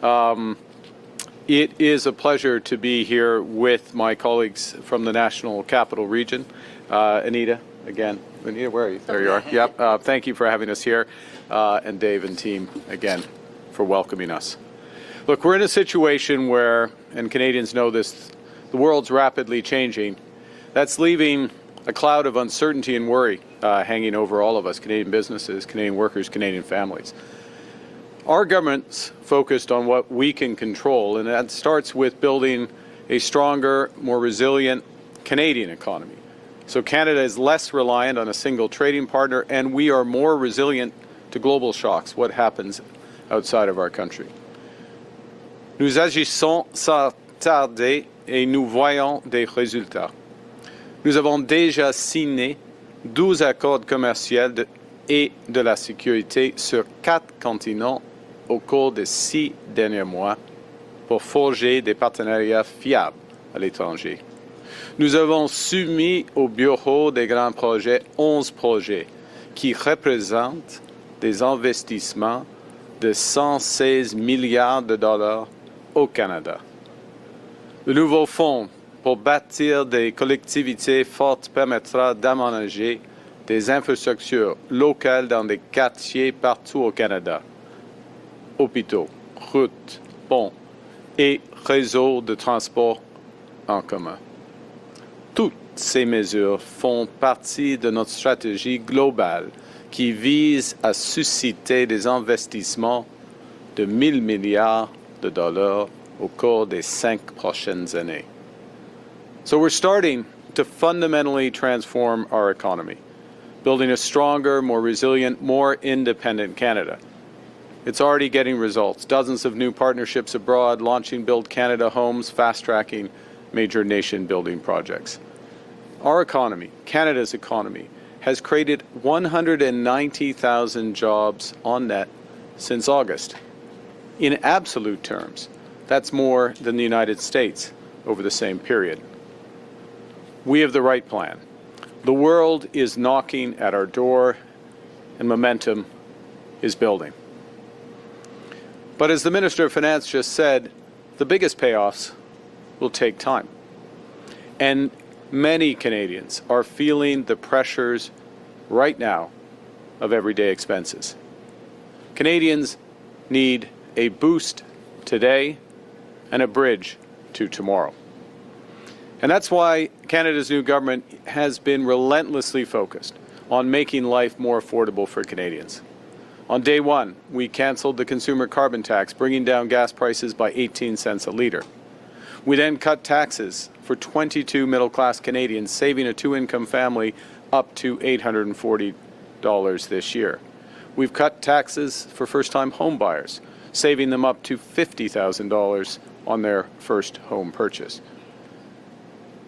It is a pleasure to be here with my colleagues from the National Capital Region. Anita, again. Anita, where are you? There you are. Yep. Thank you for having us here. And Dave and team, again, for welcoming us. Look, we're in a situation where, and Canadians know this, the world's rapidly changing. That's leaving a cloud of uncertainty and worry hanging over all of us, Canadian businesses, Canadian workers, Canadian families. Our government's focused on what we can control, and that starts with building a stronger, more resilient Canadian economy. So Canada is less reliant on a single trading partner, and we are more resilient to global shocks, what happens outside of our country. Nous agissons sans tarder et nous voyons des résultats. Nous avons déjà signé 12 accords commerciaux et de la sécurité sur 4 continents au cours des 6 derniers mois pour forger des partenariats fiables à l'étranger. Nous avons soumis au Bureau des grands projets 11 projets qui représentent des investissements de 116 milliards de dollars au Canada. Le nouveau fonds pour bâtir des collectivités fortes permettra d'aménager des infrastructures locales dans des quartiers partout au Canada. Hôpitaux, routes, ponts et réseaux de transport en commun. Toutes ces mesures font partie de notre stratégie globale qui vise à susciter des investissements de 1 000 milliards de dollars au cours des 5 prochaines années. So we're starting to fundamentally transform our economy, building a stronger, more resilient, more independent Canada. It's already getting results. Dozens of new partnerships abroad, launching Build Canada homes, fast-tracking major nation-building projects. Our economy, Canada's economy, has created 190,000 jobs on net since August. In absolute terms, that's more than the United States over the same period. We have the right plan. The world is knocking at our door, and momentum is building. But as the Minister of Finance just said, the biggest payoffs will take time. And many Canadians are feeling the pressures right now of everyday expenses. Canadians need a boost today and a bridge to tomorrow. And that's why Canada's new government has been relentlessly focused on making life more affordable for Canadians. On day one, we canceled the consumer carbon tax, bringing down gas prices by 18 cents a litre. We then cut taxes for 22 middle-class Canadians, saving a two-income family up to $840 this year. We've cut taxes for first-time home buyers, saving them up to $50,000 on their first home purchase.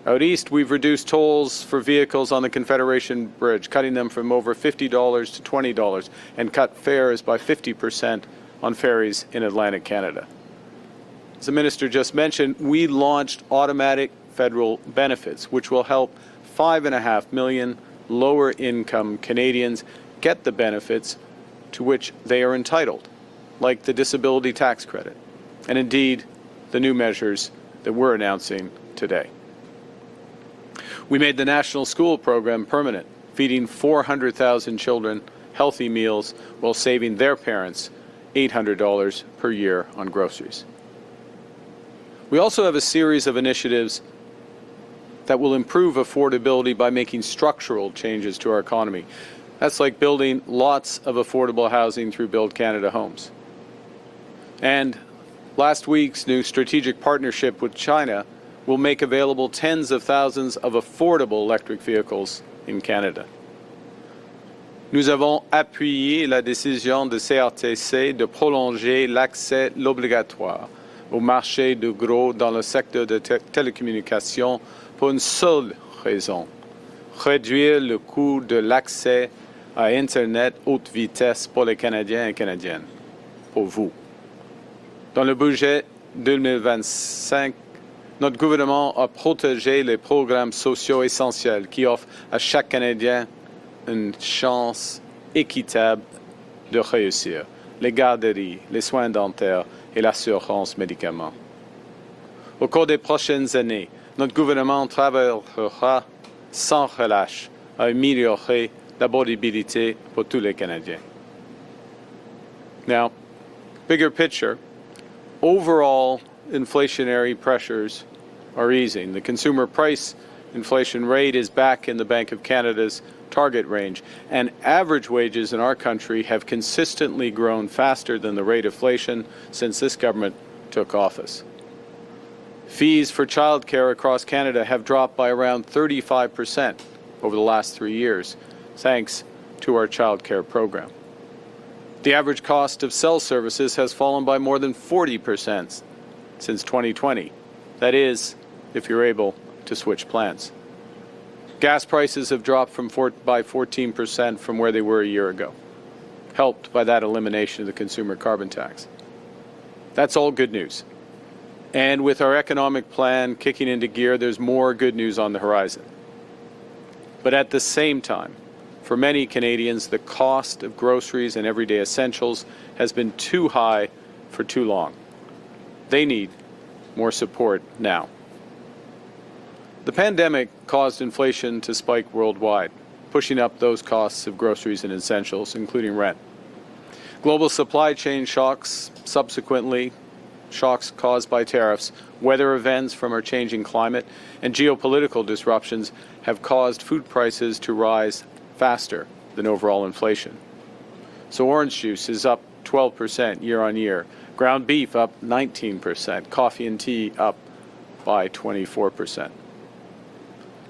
Out east, we've reduced tolls for vehicles on the Confederation Bridge, cutting them from over $50 to $20, and cut fares by 50% on ferries in Atlantic Canada. As the Minister just mentioned, we launched automatic federal benefits, which will help 5.5 million lower-income Canadians get the benefits to which they are entitled, like the disability tax credit, and indeed the new measures that we're announcing today. We made the National School Program permanent, feeding 400,000 children healthy meals while saving their parents $800 per year on groceries. We also have a series of initiatives that will improve affordability by making structural changes to our economy. That's like building lots of affordable housing through Build Canada homes. And last week's new strategic partnership with China will make available tens of thousands of affordable electric vehicles in Canada. Nous avons appuyé la décision de CRTC de prolonger l'accès obligatoire au marché de gros dans le secteur de télécommunications pour une seule raison: réduire le coût de l'accès à Internet haute vitesse pour les Canadiens et Canadiennes, pour vous. Dans le budget 2025, notre gouvernement a protégé les programmes sociaux essentiels qui offrent à chaque Canadien une chance équitable de réussir. Les garderies, les soins dentaires et l'assurance médicaments. Au cours des prochaines années, notre gouvernement travaillera sans relâche à améliorer l'affordabilité pour tous les Canadiens. Now, bigger picture, overall inflationary pressures are easing. The consumer price inflation rate is back in the Bank of Canada's target range, and average wages in our country have consistently grown faster than the rate of inflation since this government took office. Fees for childcare across Canada have dropped by around 35% over the last 3 years, thanks to our childcare program. The average cost of cell services has fallen by more than 40% since 2020. That is, if you're able to switch plans. Gas prices have dropped by 14% from where they were a year ago, helped by that elimination of the consumer carbon tax. That's all good news. And with our economic plan kicking into gear, there's more good news on the horizon. But at the same time, for many Canadians, the cost of groceries and everyday essentials has been too high for too long. They need more support now. The pandemic caused inflation to spike worldwide, pushing up those costs of groceries and essentials, including rent. Global supply chain shocks, subsequently shocks caused by tariffs, weather events from our changing climate, and geopolitical disruptions have caused food prices to rise faster than overall inflation. So orange juice is up 12% year on year, ground beef up 19%, coffee and tea up by 24%.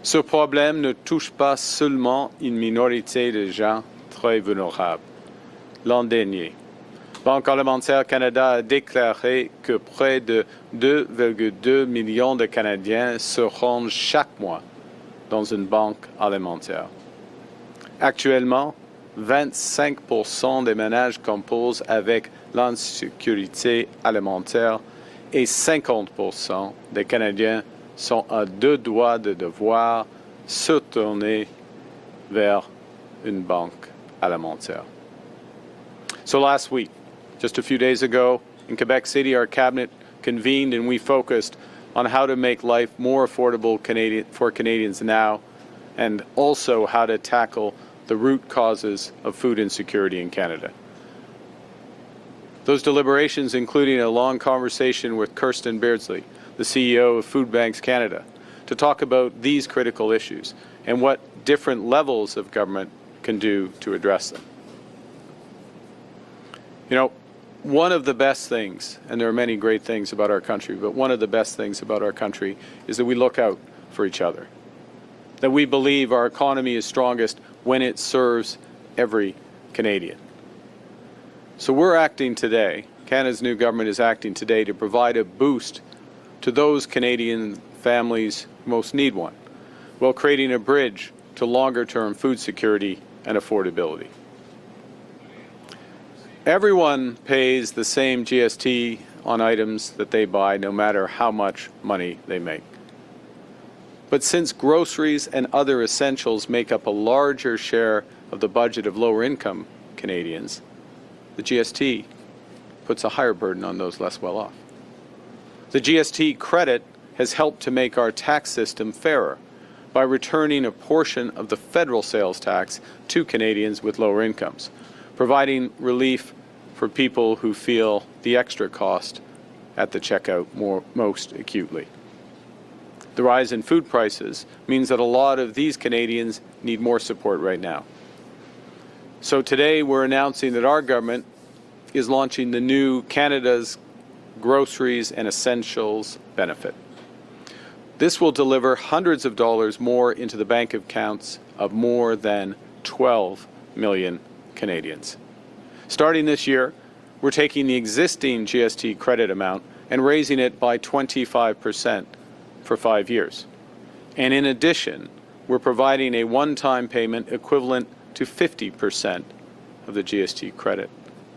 Ce problème ne touche pas seulement une minorité de gens très vulnérables. L'an dernier, Banque alimentaire Canada a déclaré que près de 2,2 millions de Canadiens se rendent chaque mois dans une banque alimentaire. Actuellement, 25% des ménages composent avec l'insécurité alimentaire et 50% des Canadiens sont à deux doigts de devoir se tourner vers une banque alimentaire. So last week, just a few days ago, in Quebec City, our cabinet convened and we focused on how to make life more affordable for Canadians now, and also how to tackle the root causes of food insecurity in Canada. Those deliberations including a long conversation with Kirsten Beardsley, the CEO of Food Banks Canada, to talk about these critical issues and what different levels of government can do to address them. You know, one of the best things, and there are many great things about our country, but one of the best things about our country is that we look out for each other, that we believe our economy is strongest when it serves every Canadian. So we're acting today, Canada's new government is acting today to provide a boost to those Canadian families who most need one, while creating a bridge to longer-term food security and affordability. Everyone pays the same GST on items that they buy, no matter how much money they make. But since groceries and other essentials make up a larger share of the budget of lower-income Canadians, the GST puts a higher burden on those less well off. The GST credit has helped to make our tax system fairer by returning a portion of the federal sales tax to Canadians with lower incomes, providing relief for people who feel the extra cost at the checkout most acutely. The rise in food prices means that a lot of these Canadians need more support right now. So today we're announcing that our government is launching the new Canada's Groceries and Essentials Benefit. This will deliver hundreds of dollars more into the bank accounts of more than 12 million Canadians. Starting this year, we're taking the existing GST credit amount and raising it by 25% for 5 years. And in addition, we're providing a one-time payment equivalent to 50% of the GST credit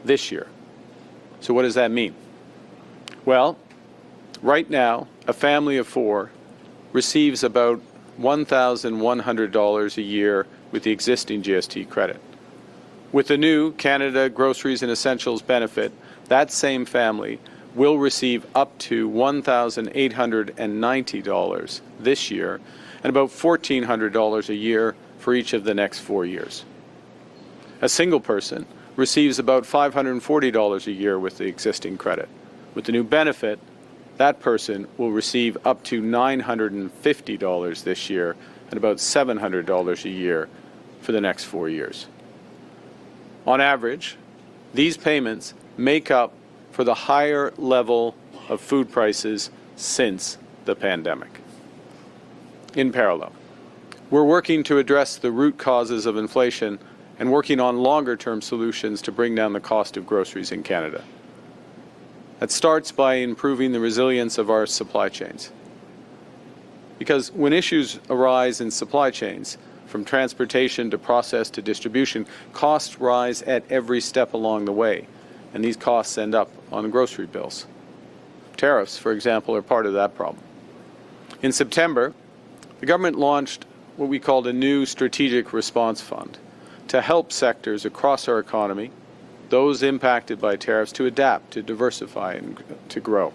this year. So what does that mean? Well, right now, a family of 4 receives about $1,100 a year with the existing GST credit. With the new Canada Groceries and Essentials Benefit, that same family will receive up to $1,890 this year and about $1,400 a year for each of the next 4 years. A single person receives about $540 a year with the existing credit. With the new benefit, that person will receive up to $950 this year and about $700 a year for the next 4 years. On average, these payments make up for the higher level of food prices since the pandemic. In parallel, we're working to address the root causes of inflation and working on longer-term solutions to bring down the cost of groceries in Canada. That starts by improving the resilience of our supply chains. Because when issues arise in supply chains, from transportation to process to distribution, costs rise at every step along the way, and these costs end up on grocery bills. Tariffs, for example, are part of that problem. In September, the government launched what we called a new strategic response fund to help sectors across our economy, those impacted by tariffs, to adapt, to diversify, and to grow.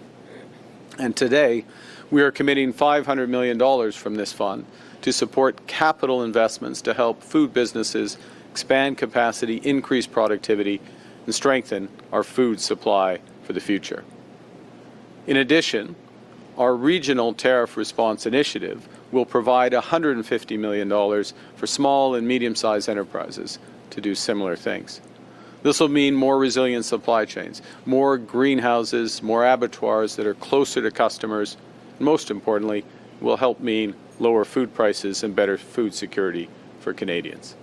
And today, we are committing $500 million from this fund to support capital investments to help food businesses expand capacity, increase productivity, and strengthen our food supply for the future. In addition, our regional tariff response initiative will provide $150 million for small and medium-sized enterprises to do similar things. This will mean more resilient supply chains, more greenhouses, more abattoirs that are closer to customers, and most importantly, will help mean lower food prices and better food security for Canadians.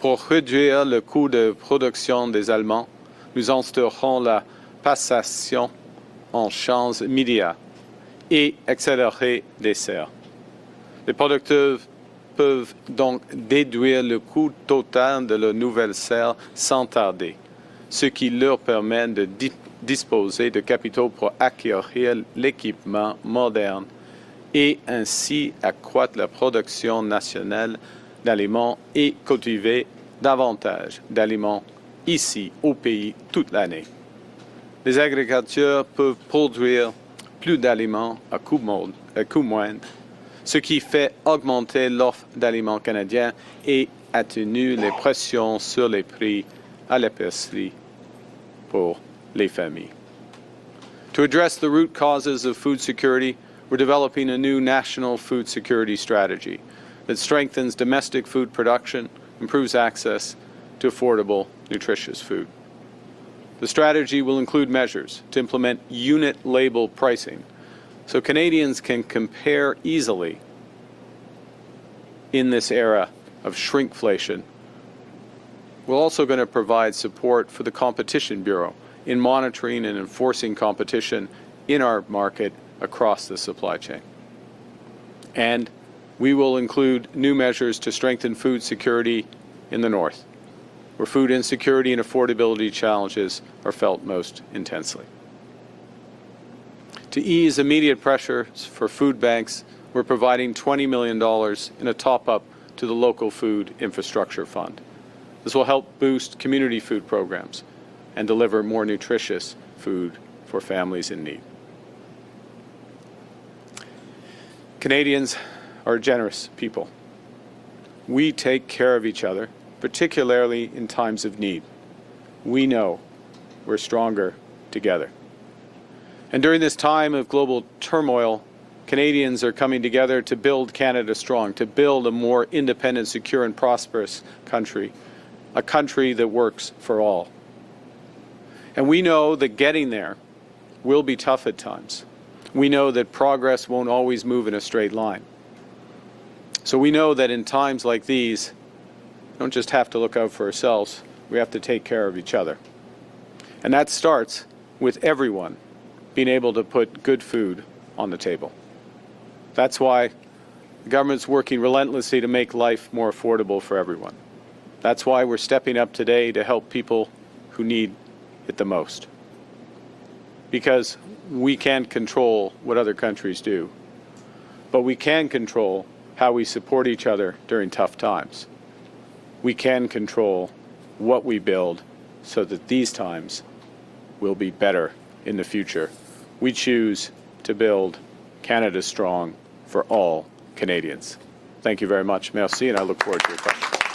Pour réduire le coût de production des aliments, nous instaurons la passation en champs immédiats et accélérer les serres. Les producteurs peuvent donc déduire le coût total de la nouvelle serre sans tarder, ce qui leur permet de disposer de capitaux pour acquérir l'équipement moderne et ainsi accroître la production nationale d'aliments et cultiver davantage d'aliments ici au pays toute l'année. Les agriculteurs peuvent produire plus d'aliments à coût moindre, ce qui fait augmenter l'offre d'aliments canadiens et atténue les pressions sur les prix à l'épicerie pour les familles. To address the root causes of food security, we're developing a new national food security strategy that strengthens domestic food production, improves access to affordable, nutritious food. The strategy will include measures to implement unit label pricing so Canadians can compare easily in this era of shrinkflation. We're also going to provide support for the Competition Bureau in monitoring and enforcing competition in our market across the supply chain. And we will include new measures to strengthen food security in the North, where food insecurity and affordability challenges are felt most intensely. To ease immediate pressures for food banks, we're providing $20 million in a top-up to the local food infrastructure fund. This will help boost community food programs and deliver more nutritious food for families in need. Canadians are generous people. We take care of each other, particularly in times of need. We know we're stronger together. And during this time of global turmoil, Canadians are coming together to build Canada strong, to build a more independent, secure, and prosperous country, a country that works for all. And we know that getting there will be tough at times. We know that progress won't always move in a straight line. So we know that in times like these, we don't just have to look out for ourselves, we have to take care of each other. And that starts with everyone being able to put good food on the table. That's why the government's working relentlessly to make life more affordable for everyone. That's why we're stepping up today to help people who need it the most. Because we can't control what other countries do, but we can control how we support each other during tough times. We can control what we build so that these times will be better in the future. We choose to build Canada strong for all Canadians. Thank you very much. Merci, and I look forward to your questions.